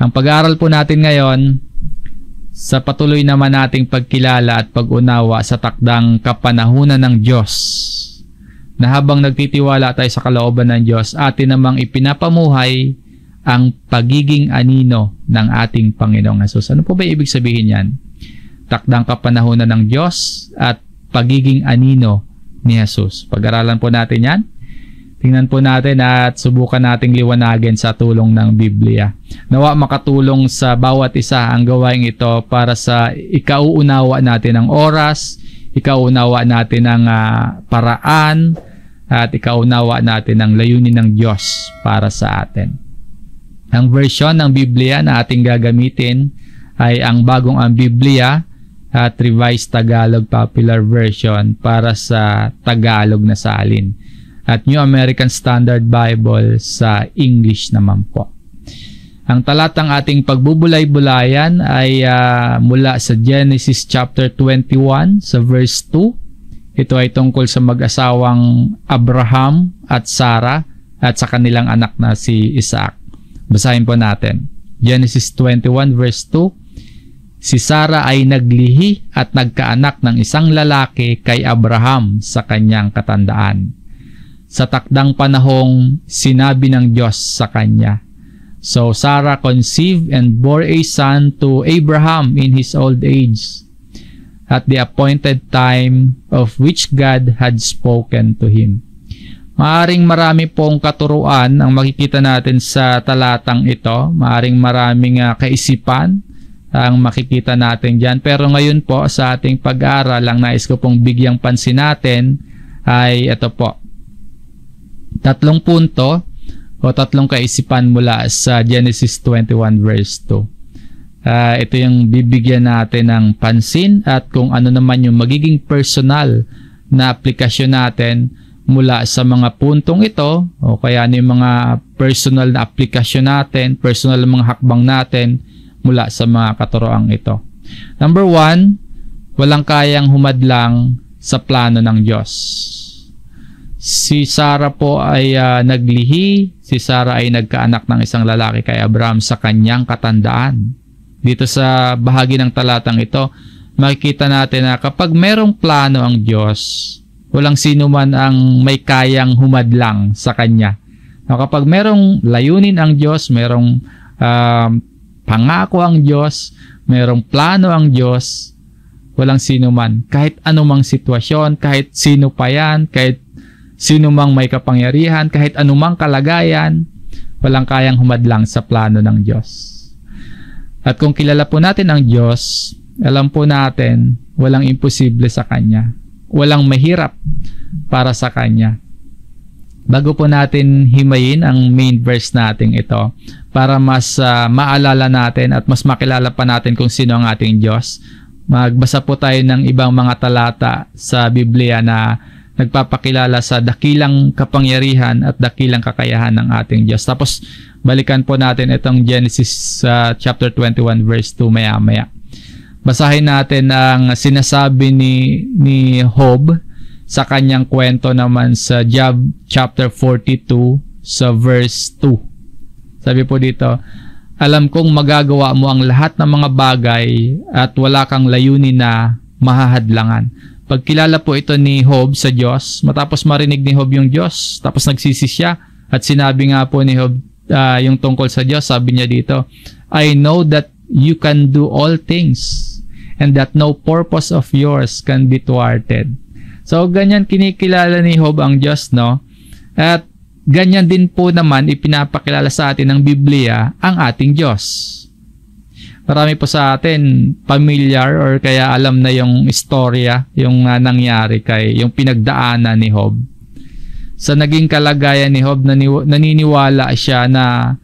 Ang pag-aaral po natin ngayon sa patuloy naman nating pagkilala at pag-unawa sa takdang kapanahunan ng Diyos, na habang nagtitiwala tayo sa kalooban ng Diyos, atin namang ipinapamuhay ang pagiging anino ng ating Panginoong Hesus. Ano po ba ibig sabihin yan? Takdang kapanahunan ng Diyos at pagiging anino ni Hesus. Pag-aralan po natin yan. Tingnan po natin at subukan nating liwanagin sa tulong ng Biblia. Nawa makatulong sa bawat isa ang gawain ito para sa ikauunawa natin ng oras, ikauunawa natin ng paraan, at ikauunawa natin ang layunin ng Diyos para sa atin. Ang version ng Biblia na ating gagamitin ay ang Bagong ang Biblia at Revised Tagalog Popular Version para sa Tagalog na salin. At New American Standard Bible sa English naman po. Ang talatang ating pagbubulay-bulayan ay mula sa Genesis chapter 21 sa verse 2. Ito ay tungkol sa mag-asawang Abraham at Sarah at sa kanilang anak na si Isaac. Basahin po natin. Genesis 21 verse 2. Si Sarah ay naglihi at nagkaanak ng isang lalaki kay Abraham sa kanyang katandaan. Sa takdang panahong sinabi ng Diyos sa kanya. So Sarah conceived and bore a son to Abraham in his old age, at the appointed time of which God had spoken to him. Maaring marami pong katuruan ang makikita natin sa talatang ito. Maaring maraming kaisipan ang makikita natin dyan. Pero ngayon po sa ating pag-aaral, ang nais ko pong bigyang pansin natin ay ito po. 3 punto o 3 kaisipan mula sa Genesis 21 verse 2. Ito yung bibigyan natin ng pansin at kung ano naman yung magiging personal na aplikasyon natin mula sa mga puntong ito o kaya ano yung mga personal na aplikasyon natin, personal na mga hakbang natin mula sa mga katuroang ito. Number 1, walang kayang humadlang sa plano ng Diyos. Si Sarah po ay naglihi, si Sarah ay nagkaanak ng isang lalaki kay Abraham sa kanyang katandaan. Dito sa bahagi ng talatang ito, makikita natin na kapag merong plano ang Diyos, walang sino man ang may kayang humadlang sa Kanya. Kapag merong layunin ang Diyos, merong pangako ang Diyos, merong plano ang Diyos, walang sino man, kahit anumang sitwasyon, kahit sino pa yan, kahit sino mang may kapangyarihan, kahit anumang kalagayan, walang kayang humadlang sa plano ng Diyos. At kung kilala po natin ang Diyos, alam po natin, walang imposible sa Kanya. Walang mahirap para sa Kanya. Bago po natin himayin ang main verse natin ito, para mas maalala natin at mas makilala pa natin kung sino ang ating Diyos, magbasa po tayo ng ibang mga talata sa Biblia na nagpapakilala sa dakilang kapangyarihan at dakilang kakayahan ng ating Diyos. Tapos balikan po natin itong Genesis chapter 21 verse 2 maya-maya. Basahin natin ang sinasabi ni Job sa kanyang kwento naman sa Job chapter 42 sa verse 2. Sabi po dito, alam kong magagawa mo ang lahat ng mga bagay at wala kang layunin na mahahadlangan. Pagkilala po ito ni Job sa Diyos, matapos marinig ni Job yung Diyos, tapos nagsisi siya at sinabi nga po ni Job yung tungkol sa Diyos, sabi niya dito, I know that you can do all things and that no purpose of yours can be thwarted. So, ganyan kinikilala ni Job ang Diyos, no? At ganyan din po naman ipinapakilala sa atin ng Biblia ang ating Diyos. Marami po sa atin familiar or kaya alam na yung istorya, yung nangyari yung pinagdaanan ni Job. Sa naging kalagayan ni Job, naniniwala siya na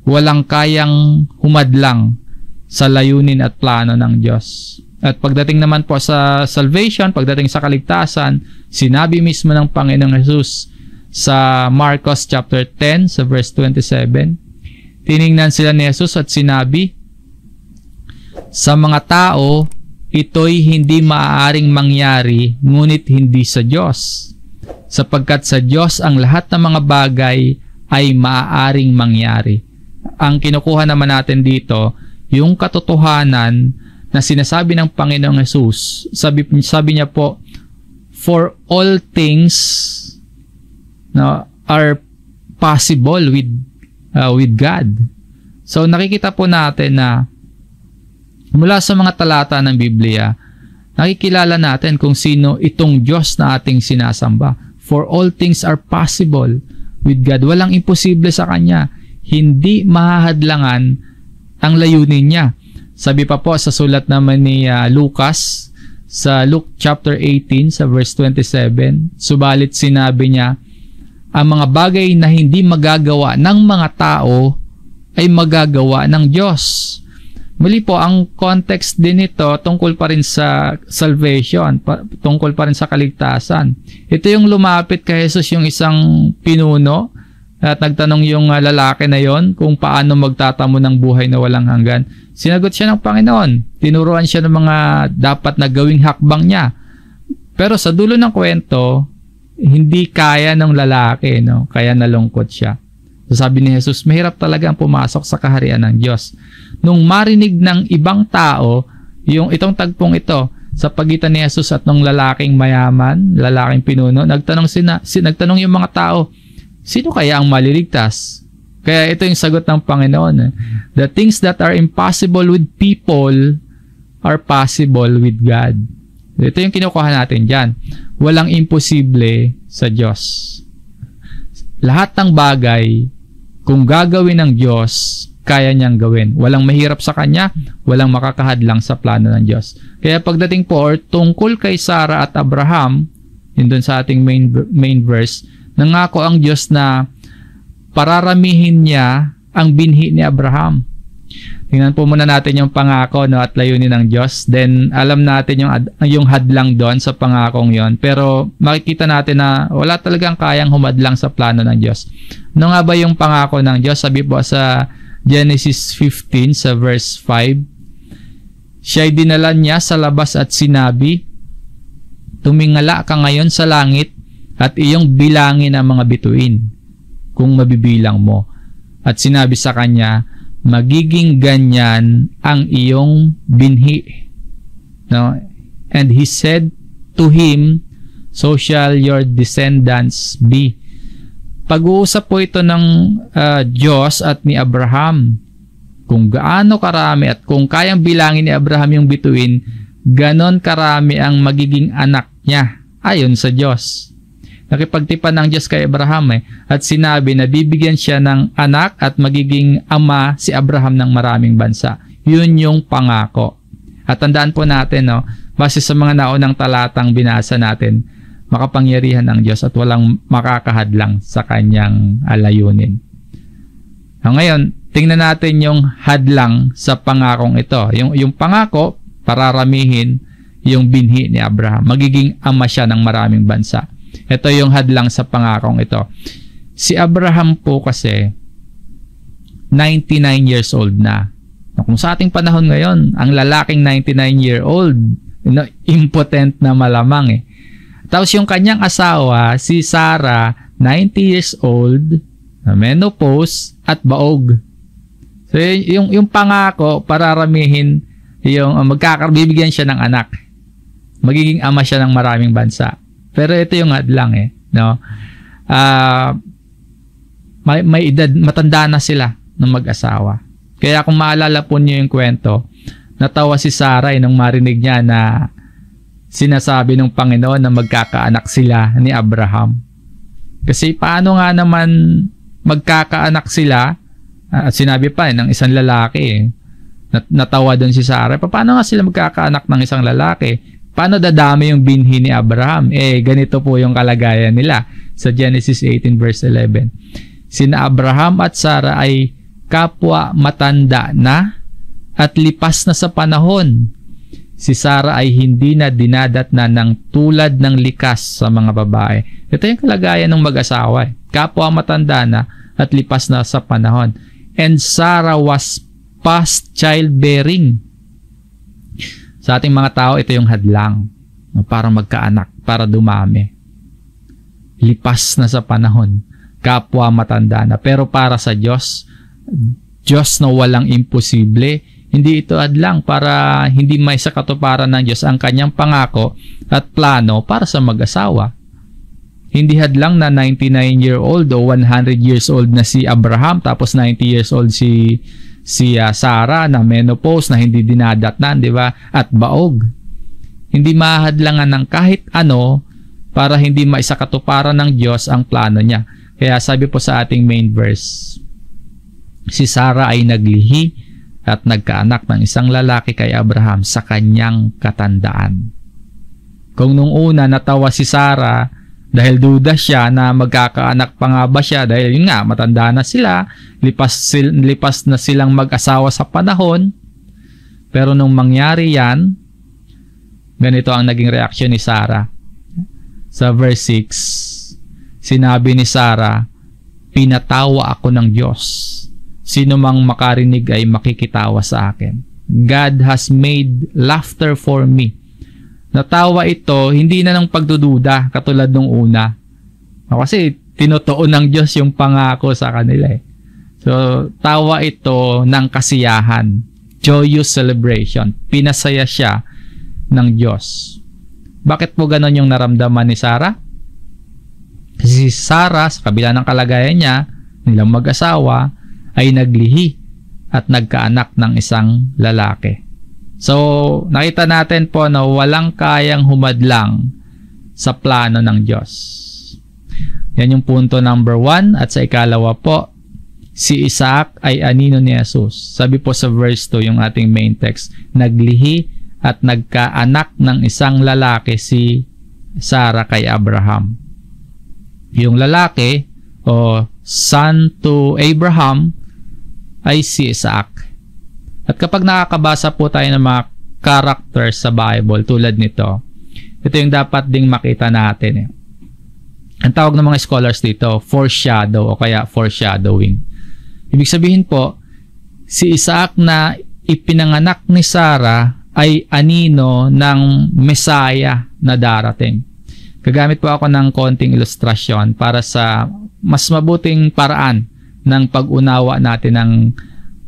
walang kayang humadlang sa layunin at plano ng Diyos. At pagdating naman po sa salvation, pagdating sa kaligtasan, sinabi mismo ng Panginoong Hesus sa Marcos chapter 10 sa verse 27, tiningnan sila ni Hesus at sinabi, sa mga tao, ito'y hindi maaaring mangyari, ngunit hindi sa Diyos. Sapagkat sa Diyos ang lahat ng mga bagay ay maaaring mangyari. ang kinukuha naman natin dito, yung katotohanan na sinasabi ng Panginoong Jesus. Sabi niya po, for all things are possible with God. So nakikita po natin na mula sa mga talata ng Biblia, nakikilala natin kung sino itong Diyos na ating sinasamba. For all things are possible with God. Walang imposible sa Kanya. Hindi mahahadlangan ang layunin niya. Sabi pa po sa sulat naman ni Lucas, sa Luke chapter 18, sa verse 27, subalit sinabi niya, ang mga bagay na hindi magagawa ng mga tao ay magagawa ng Diyos. Muli po, ang context din ito tungkol pa rin sa salvation, tungkol pa rin sa kaligtasan. Ito yung lumapit kay Jesus, yung isang pinuno, at nagtanong yung lalaki na yon kung paano magtatamo ng buhay na walang hanggan. Sinagot siya ng Panginoon. Tinuruan siya ng mga dapat na gawing hakbang niya. Pero sa dulo ng kwento, hindi kaya ng lalaki, no? Kaya nalungkot siya. So sabi ni Jesus, mahirap talagang pumasok sa kaharian ng Diyos. Nung marinig ng ibang tao, itong tagpong ito, sa pagitan ni Jesus at nung lalaking mayaman, lalaking pinuno, nagtanong yung mga tao, sino kaya ang maliligtas? Kaya ito yung sagot ng Panginoon. The things that are impossible with people are possible with God. Ito yung kinukuha natin dyan. Walang imposible sa Diyos. Lahat ng bagay, kung gagawin ng Diyos, kaya niyang gawin. Walang mahirap sa Kanya, walang makakahadlang sa plano ng Diyos. Kaya pagdating po, tungkol kay Sarah at Abraham, yun dun sa ating main verse, nangako ang Diyos na pararamihin niya ang binhi ni Abraham. Tingnan po muna natin yung pangako, no, at layunin ng Diyos. Then alam natin yung hadlang doon sa pangakong yon. Pero makikita natin na wala talagang kayang humadlang sa plano ng Diyos. Ano nga ba yung pangako ng Diyos? Sabi po sa Genesis 15 sa verse 5, siya'y dinala niya sa labas at sinabi, tumingala ka ngayon sa langit at iyong bilangin ang mga bituin kung mabibilang mo. At sinabi sa kanya, magiging ganyan ang iyong binhi. No? And he said to him, so shall your descendants be. Pag-uusap po ito ng Diyos at ni Abraham. Kung gaano karami at kung kayang bilangin ni Abraham yung bituin, ganon karami ang magiging anak niya ayon sa Diyos. Nakipagtipan ng Diyos kay Abraham at sinabi na bibigyan siya ng anak at magiging ama si Abraham ng maraming bansa. Yun yung pangako. At tandaan po natin, no, base sa mga naunang talatang binasa natin, makapangyarihan ng Diyos at walang makakahadlang sa kanyang layunin. Ngayon, tingnan natin yung hadlang sa pangakong ito. Yung pangako, pararamihin yung binhi ni Abraham. Magiging ama siya ng maraming bansa. Ito yung hadlang sa pangakong ito. Si Abraham po kasi 99 years old na. Kung sa ating panahon ngayon, ang lalaking 99-year-old, impotent na malamang Tapos yung kanyang asawa, si Sarah, 90 years old, menopause at baog. So yung pangako, pararamihin yung bibigyan siya ng anak. Magiging ama siya ng maraming bansa. Pero ito yung hadlang no? May edad, matanda na sila ng mag-asawa. Kaya kung maalala po niyo yung kwento, natawa si Sarah nung marinig niya na sinasabi ng Panginoon na magkakaanak sila ni Abraham. Kasi paano nga naman magkakaanak sila, at sinabi pa ng isang lalaki, natawa doon si Sarah, paano nga sila magkakaanak ng isang lalaki? Paano dadami yung binhi ni Abraham? Ganito po yung kalagayan nila sa Genesis 18 verse 11. Sina Abraham at Sarah ay kapwa matanda na at lipas na sa panahon. Si Sarah ay hindi na dinadatna ng tulad ng likas sa mga babae. Ito yung kalagayan ng mag-asawa. Kapwa matanda na at lipas na sa panahon. And Sarah was past childbearing. Sa ating mga tao, ito yung hadlang para magkaanak, para dumami. Lipas na sa panahon. Kapwa matanda na. Pero para sa Diyos, Diyos na walang imposible. Hindi ito adlang para hindi may sa katuparan ng Diyos ang kanyang pangako at plano para sa mag-asawa. Hindi hadlang na 99-year-old o 100 years old na si Abraham tapos 90 years old si Sarah na menopause na hindi dinadatnan, di ba? At baog. Hindi mahadlangan ng kahit ano para hindi maisakatuparan ng Diyos ang plano niya. Kaya sabi po sa ating main verse, si Sarah ay naglihi at nagkaanak ng isang lalaki kay Abraham sa kanyang katandaan. Kung nung una natawa si Sarah dahil duda siya na magkakaanak pa nga ba siya dahil yun nga, matanda na sila, lipas na silang mag-asawa sa panahon. Pero nung mangyari yan, ganito ang naging reaksyon ni Sarah. Sa verse 6, sinabi ni Sarah, pinatawa ako ng Diyos. Sino mang makarinig ay makikitawa sa akin. God has made laughter for me. Natawa ito, hindi na ng pagdududa katulad nung una. Kasi tinutuon ng Diyos yung pangako sa kanila eh. So, tawa ito ng kasiyahan. Joyous celebration. Pinasaya siya ng Diyos. Bakit po ganon yung naramdaman ni Sarah? Kasi si Sarah, sa kabila ng kalagayan niya, nilang mag-asawa, ay naglihi at nagkaanak ng isang lalaki. So, nakita natin po na walang kayang humadlang sa plano ng Diyos. Yan yung punto number 1. At sa ikalawa po, si Isaac ay anino ni Jesus. Sabi po sa verse 2, yung ating main text, naglihi at nagkaanak ng isang lalaki si Sarah kay Abraham. Yung lalaki o son to Abraham ay si Isaac. At kapag nakakabasa po tayo ng mga characters sa Bible tulad nito, ito yung dapat ding makita natin eh. Ang tawag ng mga scholars dito, foreshadow o kaya foreshadowing. Ibig sabihin po, si Isaac na ipinanganak ni Sarah ay anino ng Messiah na darating. Gagamit po ako ng konting ilustrasyon para sa mas mabuting paraan ng pag-unawa natin ng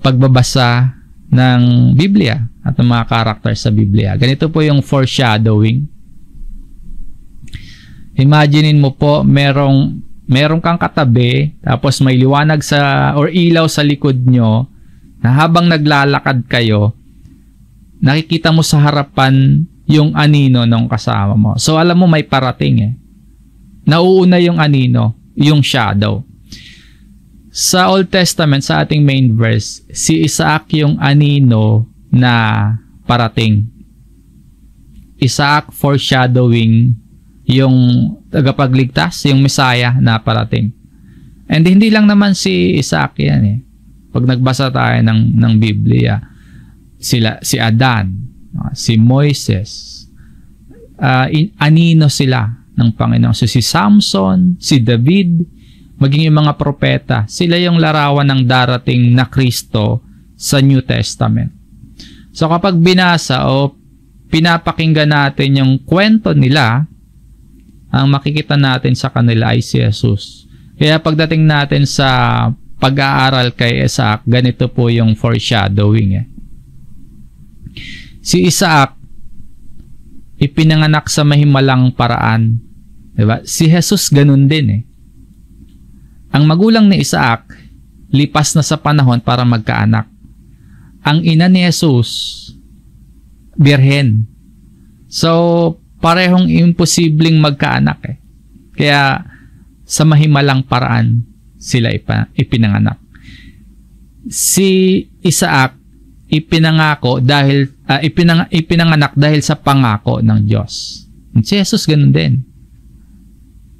pagbabasa ng Biblia at ng mga characters sa Biblia. Ganito po yung foreshadowing. Imaginein mo po merong kang katabi tapos may liwanag or ilaw sa likod nyo na habang naglalakad kayo, nakikita mo sa harapan yung anino ng kasama mo. So alam mo may parating eh. Nauuna yung anino, yung shadow. Sa Old Testament, sa ating main verse, si Isaac yung anino na parating. Isaac foreshadowing yung tagapagligtas, yung Messiah na parating. And hindi lang naman si Isaac yan eh. Pag nagbasa tayo ng Biblia, si Adan, si Moises, anino sila ng Panginoon. So si Samson, si David, maging yung mga propeta, sila yung larawan ng darating na Kristo sa New Testament. So kapag binasa o pinapakinggan natin yung kwento nila, ang makikita natin sa kanila ay si Jesus. Kaya pagdating natin sa pag-aaral kay Isaac, ganito po yung foreshadowing eh. Si Isaac, ipinanganak sa mahimalang paraan. Diba? Si Jesus ganun din eh. Ang magulang ni Isaac, lipas na sa panahon para magkaanak. Ang ina ni Jesus, birhen. So, parehong imposibleng magkaanak eh. Kaya, sa mahimalang paraan, sila ipinanganak. Si Isaac, ipinanganak dahil sa pangako ng Diyos. Si Jesus ganun din.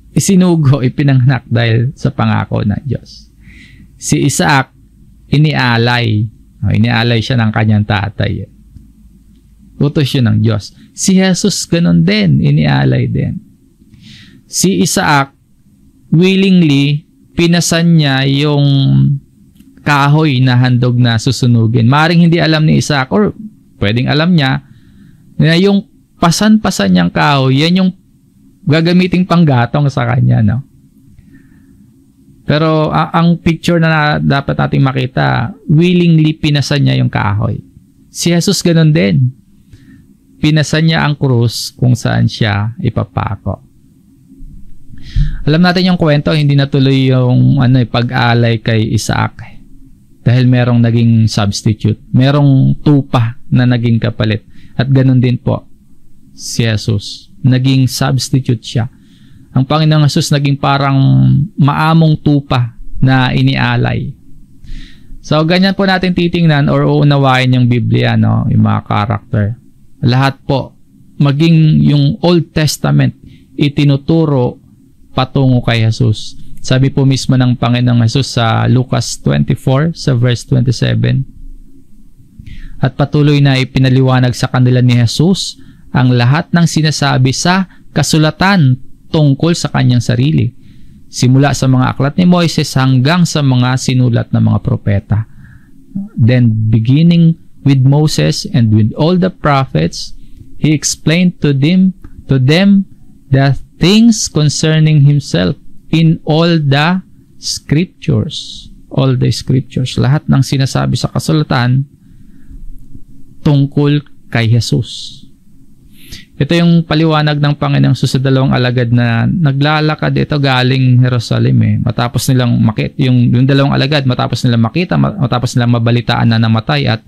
Isinugo, ipinanganak dahil sa pangako ng Diyos. Si Isaac, inialay. Inialay siya ng kanyang tatay. Utos yun ng Diyos. Si Jesus, ganun din. Inialay din. Si Isaac, willingly, pinasan niya yung kahoy na handog na susunugin. Maring hindi alam ni Isaac, or pwedeng alam niya, na yung pasan-pasan niyang kahoy, yan yung gagamiting panggatong sa kanya, no? Pero ang picture na dapat nating makita, willingly pinasan niya yung kahoy. Si Jesus ganun din. Pinasan niya ang krus kung saan siya ipapako. Alam natin yung kwento, hindi natuloy yung pag-alay kay Isaac. Dahil merong naging substitute. Merong tupa na naging kapalit. At ganun din po si Jesus. Naging substitute siya. Ang Panginoong Jesus naging parang maamong tupa na inialay. So, ganyan po natin titingnan or uunawain yung Biblia, no? Yung mga karakter. Lahat po, maging yung Old Testament, itinuturo patungo kay Jesus. Sabi po mismo ng Panginoong Jesus sa Lucas 24, sa verse 27. At patuloy na ipinaliwanag sa kanila ni Jesus ang lahat ng sinasabi sa kasulatan tungkol sa kanyang sarili. Simula sa mga aklat ni Moises hanggang sa mga sinulat ng mga propeta. Then, beginning with Moses and with all the prophets, he explained to them the things concerning himself in all the scriptures. All the scriptures. Lahat ng sinasabi sa kasulatan tungkol kay Jesus. Ito yung paliwanag ng Panginoong Jesus sa dalawang alagad na naglalakad ito galing Jerusalem. Matapos nilang makita, yung dalawang alagad, matapos nilang makita, matapos nilang mabalitaan na namatay at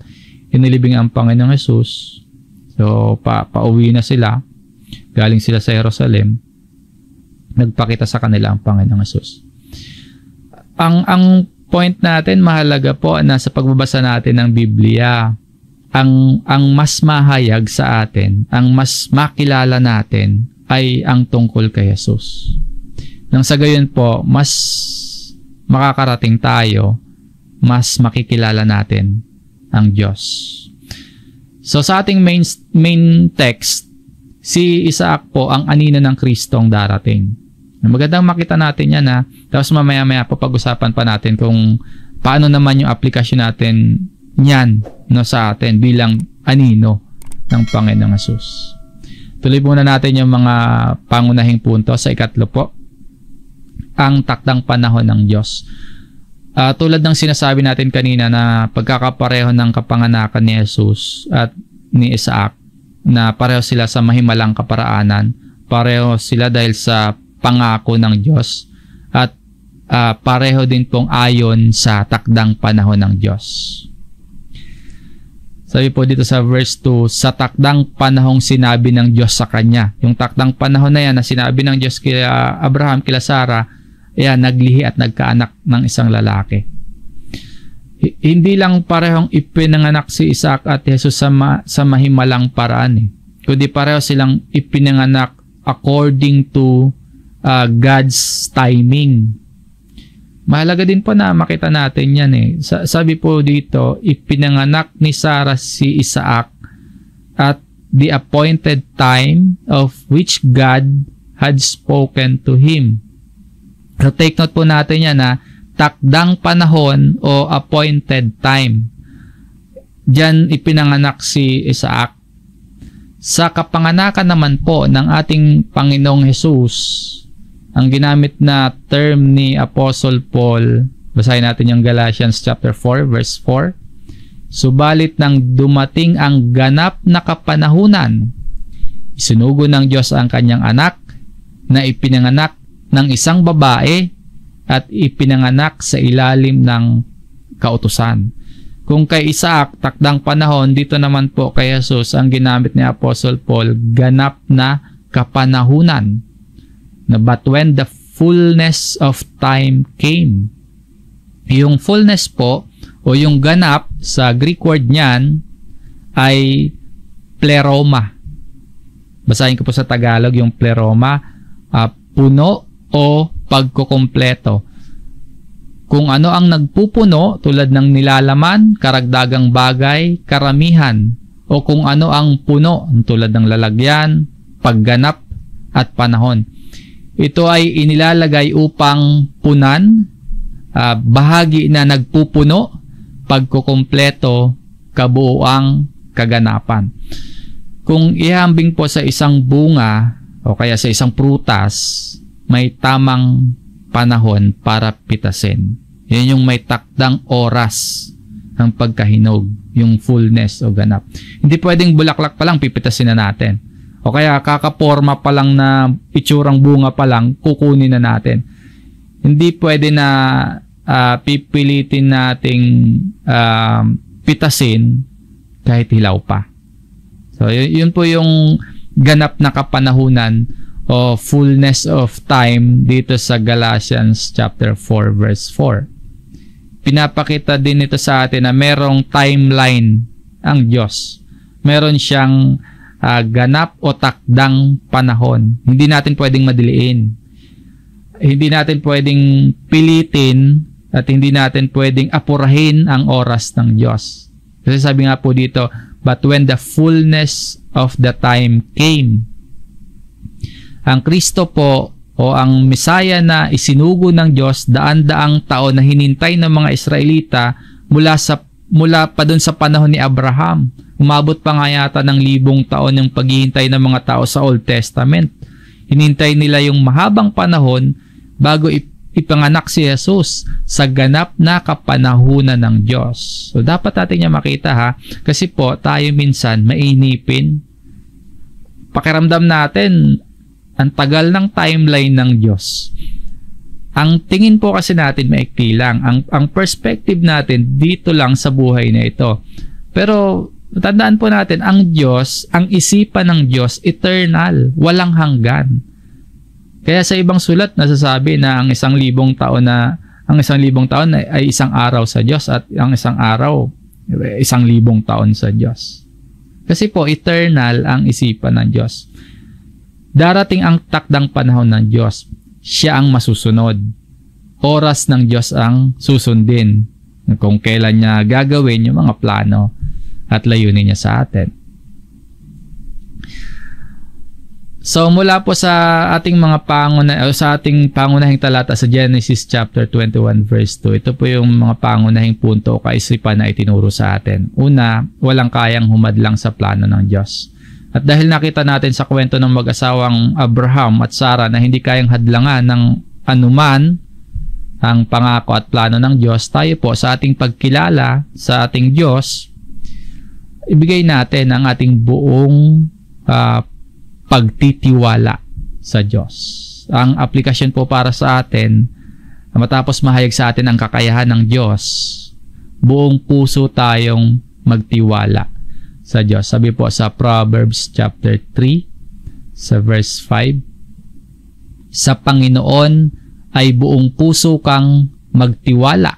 inilibing ang Panginoong Jesus. So, pauwi na sila. Galing sila sa Jerusalem. Nagpakita sa kanila ang Panginoong Jesus. Ang point natin, mahalaga po na sa pagbabasa natin ng Biblia, ang mas mahayag sa atin, ang mas makilala natin ay ang tungkol kay Jesus. Nang sa gayon po, mas makakarating tayo, mas makikilala natin ang Diyos. So sa ating main text, si Isaac po ang anino ng Kristong darating. Magandang makita natin yan ha. Tapos mamaya-maya pag-usapan pa natin kung paano naman yung aplikasyon natin niyan sa atin bilang anino ng Panginoong Jesus. Tuloy muna natin yung mga pangunahing punto. Sa ikatlo po, ang takdang panahon ng Diyos. Tulad ng sinasabi natin kanina na pagkakapareho ng kapanganakan ni Jesus at ni Isaac, na pareho sila sa mahimalang kaparaanan, pareho sila dahil sa pangako ng Diyos, at pareho din pong ayon sa takdang panahon ng Diyos. Sabi po dito sa verse 2, sa takdang panahong sinabi ng Diyos sa kanya. Yung takdang panahon na yan na sinabi ng Diyos kila Abraham, kila Sarah, naglihi at nagkaanak ng isang lalaki. Hindi lang parehong ipinanganak si Isaac at Jesus sa mahimalang paraan. Kundi pareho silang ipinanganak according to God's timing. Mahalaga din po na makita natin yan Sabi po dito, ipinanganak ni Sarah si Isaac at the appointed time of which God had spoken to him. So take note po natin yan takdang panahon o appointed time. Diyan ipinanganak si Isaac. Sa kapanganakan naman po ng ating Panginoong Jesus, ang ginamit na term ni Apostle Paul, basahin natin yung Galatians chapter 4 verse 4. Subalit nang dumating ang ganap na kapanahunan, isinugo ng Diyos ang kanyang anak na ipinanganak ng isang babae at ipinanganak sa ilalim ng kautusan. Kung kay Isaac, takdang panahon, dito naman po kay Jesus, ang ginamit ni Apostle Paul, ganap na kapanahunan. But when the fullness of time came, yung fullness po o yung ganap sa Greek word niyan ay pleroma. Basahin ko po sa Tagalog yung pleroma, puno o pagkukumpleto. Kung ano ang nagpupuno tulad ng nilalaman, karagdagang bagay, karamihan, o kung ano ang puno tulad ng lalagyan, pagganap at panahon. Ito ay inilalagay upang punan, bahagi na nagpupuno, pagkukumpleto, kabuuang kaganapan. Kung ihambing po sa isang bunga o kaya sa isang prutas, may tamang panahon para pitasin. Yan yung may takdang oras ang pagkahinog, yung fullness o ganap. Hindi pwedeng bulaklak pa lang pipitasin na natin. O kaya kakaporma pa lang na itsurang bunga pa lang kukunin na natin. Hindi pwede na pipilitin nating pitasin kahit hilaw pa. So yun po yung ganap na kapanahunan o fullness of time dito sa Galatians chapter 4 verse 4. Pinapakita din ito sa atin na merong timeline ang Diyos. Meron siyang ganap o takdang panahon. Hindi natin pwedeng madiliin. Hindi natin pwedeng pilitin at hindi natin pwedeng apurahin ang oras ng Diyos. Kasi sabi nga po dito, but when the fullness of the time came, ang Kristo po o ang Mesaya na isinugo ng Diyos daan-daang taon na hinintay ng mga Israelita mula pa dun sa panahon ni Abraham. Umabot pa nga yata ng 1,000 taon yung paghihintay ng mga tao sa Old Testament. Hinintay nila yung mahabang panahon bago ipanganak si Jesus sa ganap na kapanahunan ng Diyos. So dapat natin niya makita ha, kasi po tayo minsan mainipin. Pakiramdam natin ang tagal ng timeline ng Diyos. Ang tingin po kasi natin maikli lang. Ang perspective natin dito lang sa buhay na ito. Pero tandaan po natin, ang Diyos, ang isipan ng Diyos, eternal, walang hanggan. Kaya sa ibang sulat nasasabi na ang 1,000 taon ay isang araw sa Diyos at ang isang araw 1,000 taon sa Diyos. Kasi po eternal ang isipan ng Diyos. Darating ang takdang panahon ng Diyos. Siya ang masusunod. Oras ng Diyos ang susundin. Kung kailan niya gagawin yung mga plano at layunin niya sa atin. So mula po sa ating pangunahing talata sa Genesis chapter 21 verse 2, ito po yung mga pangunahing punto o kaisipan na itinuro sa atin. Una, walang kayang humadlang sa plano ng Diyos. At dahil nakita natin sa kwento ng mag-asawang Abraham at Sarah na hindi kayang hadlangan ng anuman ang pangako at plano ng Diyos, tayo po sa ating pagkilala sa ating Diyos, ibigay natin ang ating buong pagtitiwala sa Diyos. Ang aplikasyon po para sa atin, matapos mahayag sa atin ang kakayahan ng Diyos, buong puso tayong magtiwala sa Diyos. Sabi po sa Proverbs chapter 3 sa verse 5, sa Panginoon ay buong puso kang magtiwala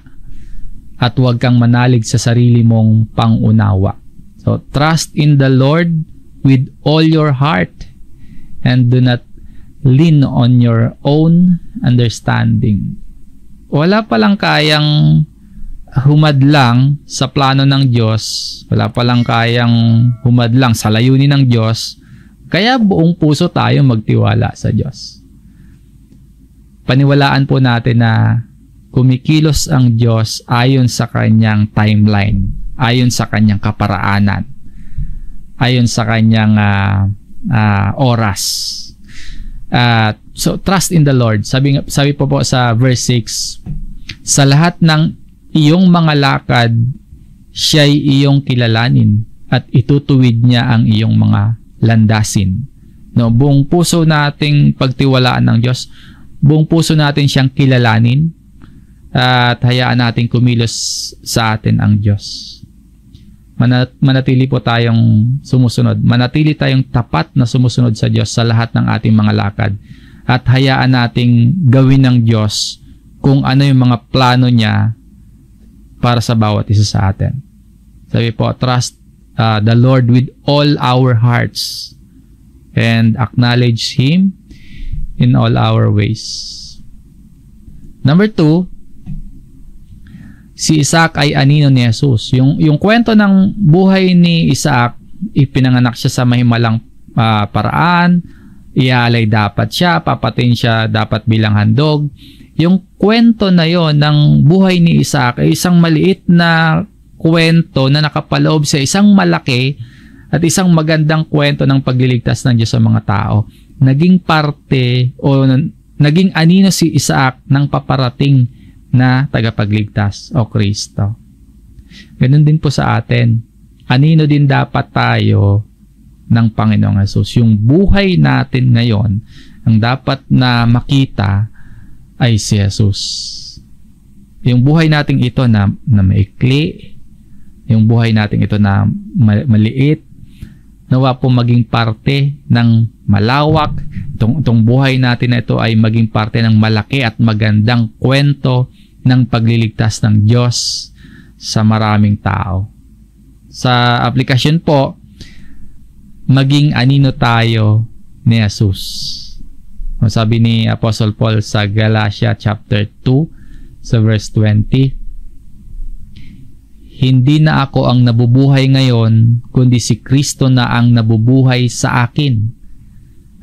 at huwag kang manalig sa sarili mong pangunawa. So trust in the Lord with all your heart and do not lean on your own understanding. Wala palang kayang humadlang sa plano ng Diyos, wala palang kayang humadlang sa layunin ng Diyos, kaya buong puso tayo magtiwala sa Diyos. Paniwalaan po natin na kumikilos ang Diyos ayon sa kanyang timeline, ayon sa kanyang kaparaanan, ayon sa kanyang oras. So trust in the Lord. Sabi po sa verse 6, sa lahat ng iyong mga lakad, siya'y iyong kilalanin at itutuwid niya ang iyong mga landasin. No, buong puso nating pagtiwalaan ng Diyos, buong puso natin siyang kilalanin at hayaan nating kumilos sa atin ang Diyos. Manatili po tayong sumusunod. Manatili tayong tapat na sumusunod sa Diyos sa lahat ng ating mga lakad at hayaan nating gawin ng Diyos kung ano yung mga plano niya para sa bawat isa sa atin. Sabi po, trust the Lord with all our hearts and acknowledge Him in all our ways. Number 2, si Isaac ay anino ni Jesus. Yung kwento ng buhay ni Isaac, ipinanganak siya sa mahimalang paraan, ialay dapat siya, papatin siya dapat bilang handog. Yung kwento na yon ng buhay ni Isaac ay isang maliit na kwento na nakapaloob sa isang malaki at isang magandang kwento ng pagliligtas ng Diyos sa mga tao. Naging parte o naging anino si Isaac ng paparating na tagapagligtas o Kristo. Ganun din po sa atin. Anino din dapat tayo ng Panginoong Hesus. Yung buhay natin ngayon, ang dapat na makita ay si Hesus. Yung buhay natin ito na maikli, yung buhay natin ito na maliit, nawa po maging parte ng malawak. Itong buhay natin na ito ay maging parte ng malaki at magandang kwento ng pagliligtas ng Diyos sa maraming tao. Sa aplikasyon po, maging anino tayo ni Jesus. Sabi ni Apostle Paul sa Galatia chapter 2 sa verse 20, hindi na ako ang nabubuhay ngayon, kundi si Kristo na ang nabubuhay sa akin.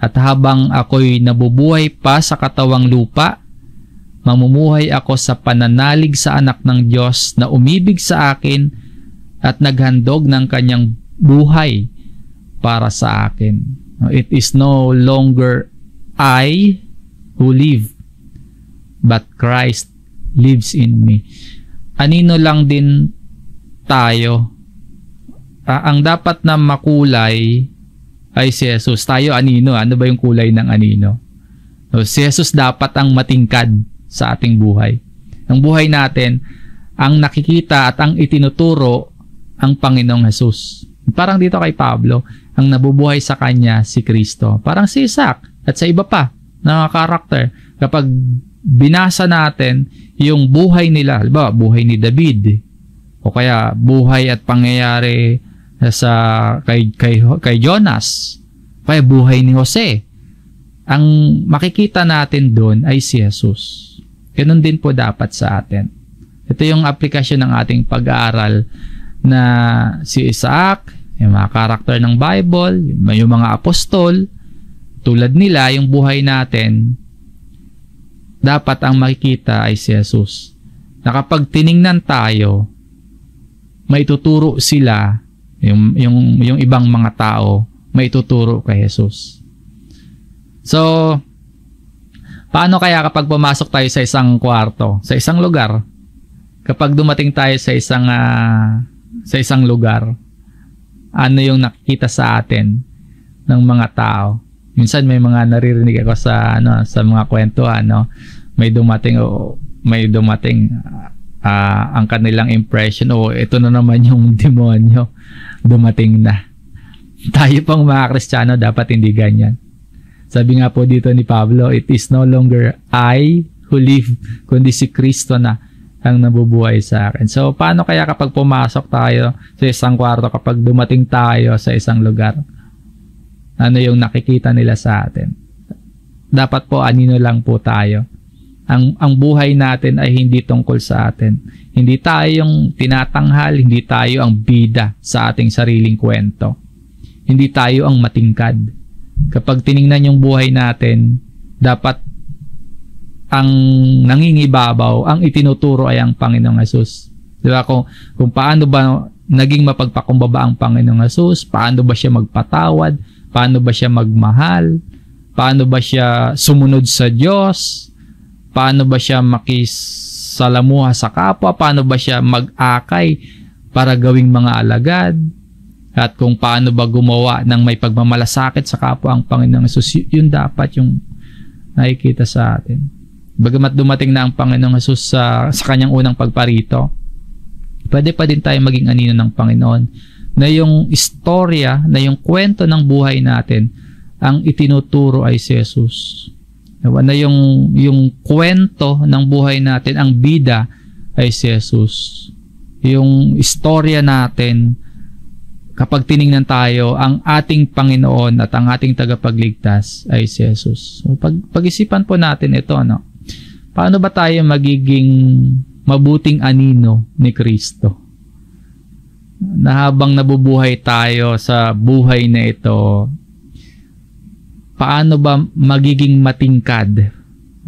At habang ako'y nabubuhay pa sa katawang lupa, mamumuhay ako sa pananalig sa anak ng Diyos na umibig sa akin at naghandog ng kanyang buhay para sa akin. It is no longer I who live, but Christ lives in me. Anino lang din tayo. Ang dapat na makulay ay si Jesus. Tayo anino? Ano ba yung kulay ng anino? Si Jesus dapat ang matingkad sa ating buhay. Ang buhay natin, ang nakikita at ang itinuturo ang Panginoong Jesus. Parang dito kay Pablo, ang nabubuhay sa kanya si Kristo. Parang si Isaac at sa iba pa na karakter. Kapag binasa natin yung buhay nila, halimbawa buhay ni David, o kaya buhay at pangyayari sa kay Jonas, kaya buhay ni Jose, ang makikita natin doon ay si Jesus. Ganun din po dapat sa atin. Ito yung aplikasyon ng ating pag-aaral na si Isaac, yung mga karakter ng Bible, yung mga apostol, tulad nila, yung buhay natin, dapat ang makikita ay si Jesus. Na kapag tiningnan tayo, maituturo sila, yung ibang mga tao, maituturo kay Jesus. So, paano kaya kapag pumasok tayo sa isang kwarto, sa isang lugar, kapag dumating tayo sa isang lugar, ano yung nakikita sa atin ng mga tao? Minsan may mga naririnig ako sa mga kwentuhan, may dumating ang kanilang impression, ito na naman yung demonyo, dumating na. Tayo pang mga Kristiyano dapat hindi ganyan. Sabi nga po dito ni Pablo, it is no longer I who live, kundi si Kristo na ang nabubuhay sa akin. So, paano kaya kapag pumasok tayo sa isang kwarto, kapag dumating tayo sa isang lugar? Ano yung nakikita nila sa atin? Dapat po, anino lang po tayo. Ang buhay natin ay hindi tungkol sa atin. Hindi tayo yung tinatanghal, hindi tayo ang bida sa ating sariling kwento. Hindi tayo ang matingkad. Kapag tiningnan yung buhay natin, dapat ang nangingibabaw, ang itinuturo ay ang Panginoong Hesus. Diba? Kung paano ba naging mapagpakumbaba ang Panginoong Hesus, paano ba siya magpatawad, paano ba siya magmahal, paano ba siya sumunod sa Diyos, paano ba siya makisalamuha sa kapwa, paano ba siya mag-akay para gawing mga alagad, at kung paano ba gumawa ng may pagmamalasakit sa kapwa ang Panginoong Hesus. Yun dapat yung nakikita sa atin. Bagamat dumating na ang Panginoong Hesus sa kanyang unang pagparito, pwede pa din tayo maging anino ng Panginoon na yung istorya, na yung kwento ng buhay natin, ang itinuturo ay si Jesus. Na yung kwento ng buhay natin, ang bida ay si Jesus. Yung istorya natin, kapag tiningnan tayo, ang ating Panginoon at ang ating tagapagligtas ay si Jesus. So, pag-isipan po natin ito, paano ba tayo magiging mabuting anino ni Kristo? Na habang nabubuhay tayo sa buhay na ito, paano ba magiging matingkad?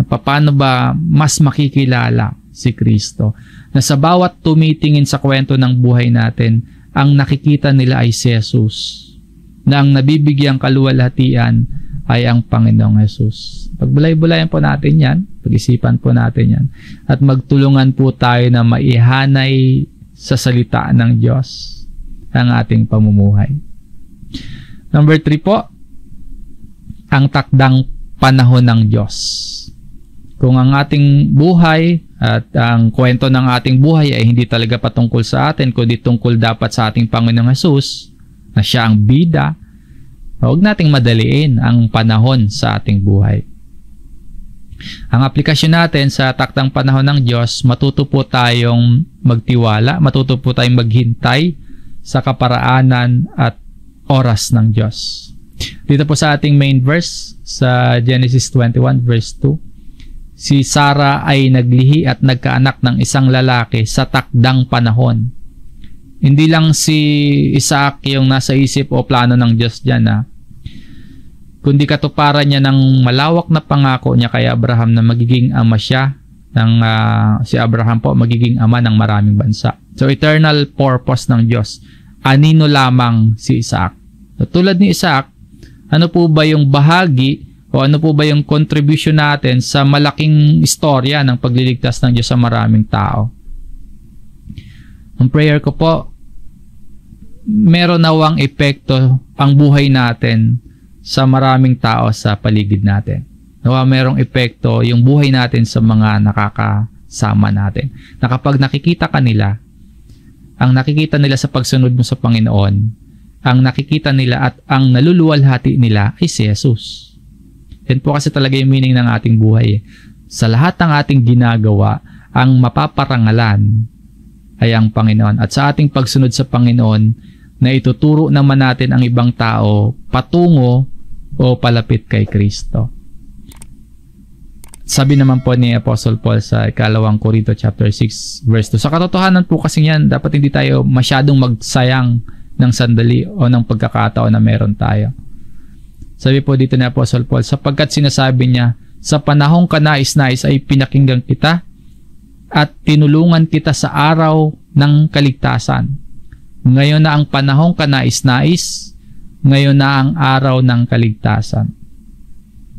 Paano ba mas makikilala si Kristo? Na sa bawat tumitingin sa kwento ng buhay natin, ang nakikita nila ay si Jesus, na ang nabibigyang kaluwalhatian ay ang Panginoong Hesus. Pagbulay-bulayan po natin yan, pag-isipan po natin yan, at magtulungan po tayo na maihanay sa salita ng Diyos ang ating pamumuhay. Number 3 po, ang takdang panahon ng Diyos. Kung ang ating buhay at ang kwento ng ating buhay ay hindi talaga patungkol sa atin, kundi tungkol dapat sa ating Panginoong Hesus, na siya ang bida, huwag nating madaliin ang panahon sa ating buhay. Ang aplikasyon natin sa takdang panahon ng Diyos, matuto po tayong magtiwala, matuto po tayong maghintay sa kaparaanan at oras ng Diyos. Dito po sa ating main verse, sa Genesis 21 verse 2, si Sarah ay naglihi at nagkaanak ng isang lalaki sa takdang panahon. Hindi lang si Isaac yung nasa isip o plano ng Diyos dyan, kundi katuparan niya ng malawak na pangako niya kay Abraham na magiging ama siya si Abraham po magiging ama ng maraming bansa. So eternal purpose ng Diyos, anino lamang si Isaac. So, tulad ni Isaac, ano po ba yung bahagi o ano po ba yung contribution natin sa malaking istorya ng pagliligtas ng Diyos sa maraming tao? Ang prayer ko po, meron nawang epekto ang buhay natin sa maraming tao sa paligid natin. Nawa merong epekto yung buhay natin sa mga nakakasama natin. Na kapag nakikita ka nila, ang nakikita nila sa pagsunod mo sa Panginoon, ang nakikita nila at ang naluluwalhati nila ay si Jesus. Yan po kasi talaga yung meaning ng ating buhay. Sa lahat ng ating ginagawa, ang mapaparangalan ay ang Panginoon. At sa ating pagsunod sa Panginoon, na ituturo naman natin ang ibang tao patungo o palapit kay Kristo. Sabi naman po ni Apostle Paul sa 2 Corinto chapter 6 verse 2, sa katotohanan po kasi yan, dapat hindi tayo masyadong magsayang ng sandali o ng pagkakataon na meron tayo. Sabi po dito ni Apostle Paul, sapagkat sinasabi niya, sa panahong kanais-nais ay pinakinggan kita at tinulungan kita sa araw ng kaligtasan. Ngayon na ang panahong kanais-nais, ngayon na ang araw ng kaligtasan.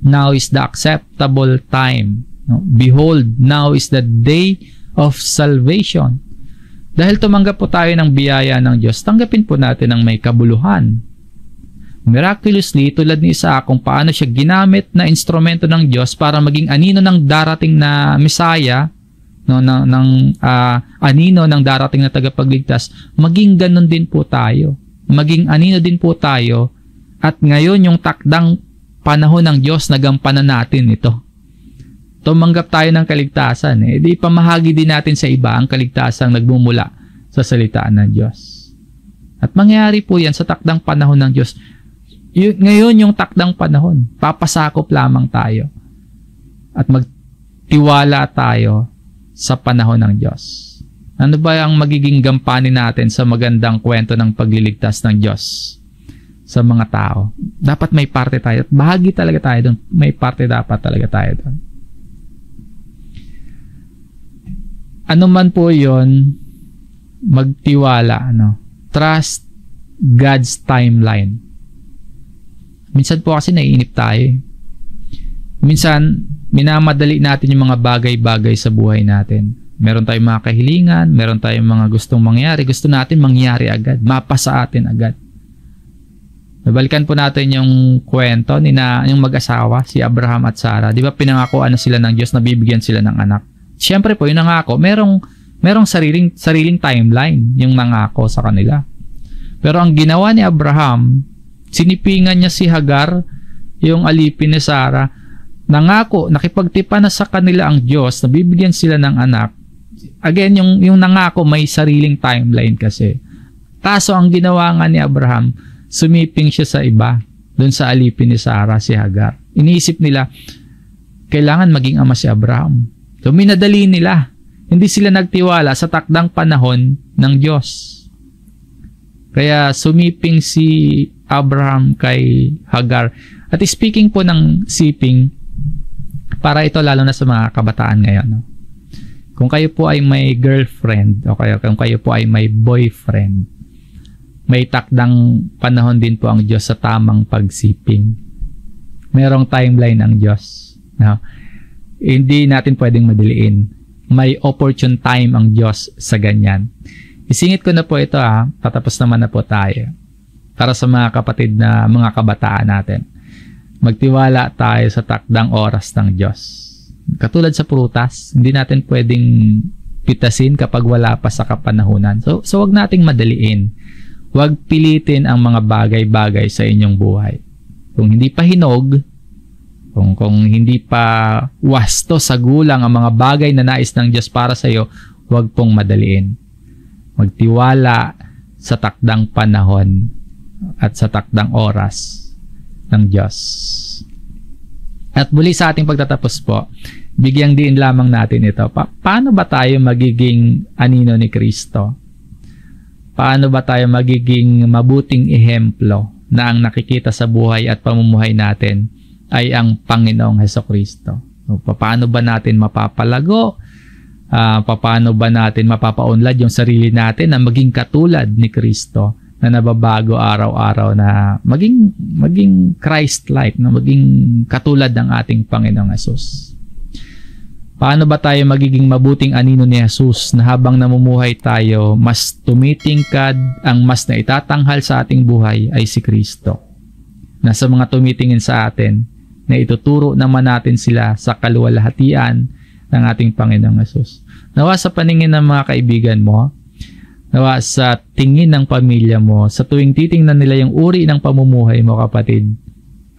Now is the acceptable time. Behold, now is the day of salvation. Dahil tumanggap po tayo ng biyaya ng Diyos, tanggapin po natin ang may kabuluhan. Miraculously, tulad ni Isaac, kung paano siya ginamit na instrumento ng Diyos para maging anino ng darating na Messiah, anino ng darating na tagapagligtas, maging ganun din po tayo. Maging anino din po tayo, at ngayon yung takdang panahon ng Diyos, nagampanan natin ito. Tumanggap tayo ng kaligtasan. Di pamahagi din natin sa iba ang kaligtasang nagmumula sa salitaan ng Diyos. At mangyayari po yan sa takdang panahon ng Diyos. Ngayon yung takdang panahon, papasakop lamang tayo at magtiwala tayo sa panahon ng Diyos. Ano ba ang magiging gampanin natin sa magandang kwento ng pagliligtas ng Diyos sa mga tao? Dapat may parte tayo. Bahagi talaga tayo doon. May parte dapat talaga tayo doon. Ano man po yun, magtiwala. Trust God's timeline. Minsan po kasi naiinip tayo. Minsan, minamadali natin yung mga bagay-bagay sa buhay natin. Meron tayong mga kahilingan, meron tayong mga gustong mangyari. Gusto natin mangyari agad, mapasa atin agad. Nabalikan po natin yung kwento ni yung mag-asawa, si Abraham at Sarah. Di ba pinangakoan na sila ng Diyos na bibigyan sila ng anak? Siyempre po, yung nangako, merong sariling timeline yung nangako sa kanila. Pero ang ginawa ni Abraham, sinipingan niya si Hagar, yung alipin ni Sarah. Nangako, nakipagtipan na sa kanila ang Diyos na bibigyan sila ng anak. Again, yung nangako may sariling timeline kasi. Kaso ang ginawa nga ni Abraham, sumiping siya sa iba, doon sa alipin ni Sarah, si Hagar. Iniisip nila, kailangan maging ama si Abraham. So, minadali nila. Hindi sila nagtiwala sa takdang panahon ng Diyos. Kaya sumiping si Abraham kay Hagar. At speaking po ng siping, para ito lalo na sa mga kabataan ngayon. Kung kayo po ay may girlfriend o kung kayo po ay may boyfriend, may takdang panahon din po ang Diyos sa tamang pagsiping. Merong timeline ang Diyos. No? Hindi natin pwedeng madiliin. May opportune time ang Diyos sa ganyan. Isingit ko na po ito patapos naman na po tayo. Para sa mga kapatid na mga kabataan natin. Magtiwala tayo sa takdang oras ng Diyos. Katulad sa prutas, hindi natin pwedeng pitasin kapag wala pa sa kapanahunan. So wag nating madaliin. Wag pilitin ang mga bagay-bagay sa inyong buhay. Kung hindi pa hinog, kung hindi pa wasto sa gulang ang mga bagay na nais ng Diyos para sa iyo, wag pong madaliin. Magtiwala sa takdang panahon at sa takdang oras ng Diyos. At muli sa ating pagtatapos po, bigyang diin lamang natin ito. Paano ba tayo magiging anino ni Kristo? Paano ba tayo magiging mabuting ehemplo na ang nakikita sa buhay at pamumuhay natin ay ang Panginoong Hesukristo? Paano ba natin mapapalago? Paano ba natin mapapaunlad yung sarili natin na maging katulad ni Kristo na nababago araw-araw, na maging Christ-like, na maging katulad ng ating Panginoong Hesus? Paano ba tayo magiging mabuting anino ni Jesus na habang namumuhay tayo, mas tumitingkad, ang mas na itatanghal sa ating buhay ay si Kristo, na sa mga tumitingin sa atin, na ituturo naman natin sila sa kaluwalhatian ng ating Panginoong Hesus. Nawa sa paningin ng mga kaibigan mo, nawa sa tingin ng pamilya mo, sa tuwing titingnan nila yung uri ng pamumuhay mo, kapatid,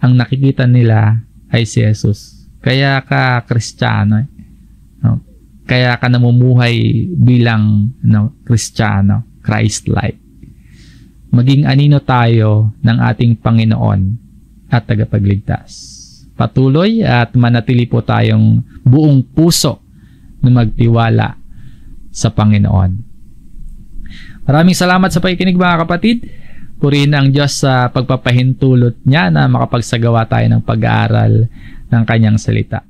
ang nakikita nila ay si Jesus. Kaya ka Kristiyano, no? Kaya ka namumuhay bilang Kristiyano, Christ-like. Maging anino tayo ng ating Panginoon at tagapagligtas. Patuloy at manatili po tayong buong puso na magtiwala sa Panginoon. Maraming salamat sa pakikinig, mga kapatid. Purihin ang Diyos sa pagpapahintulot niya na makapagsagawa tayo ng pag-aaral ng kanyang salita.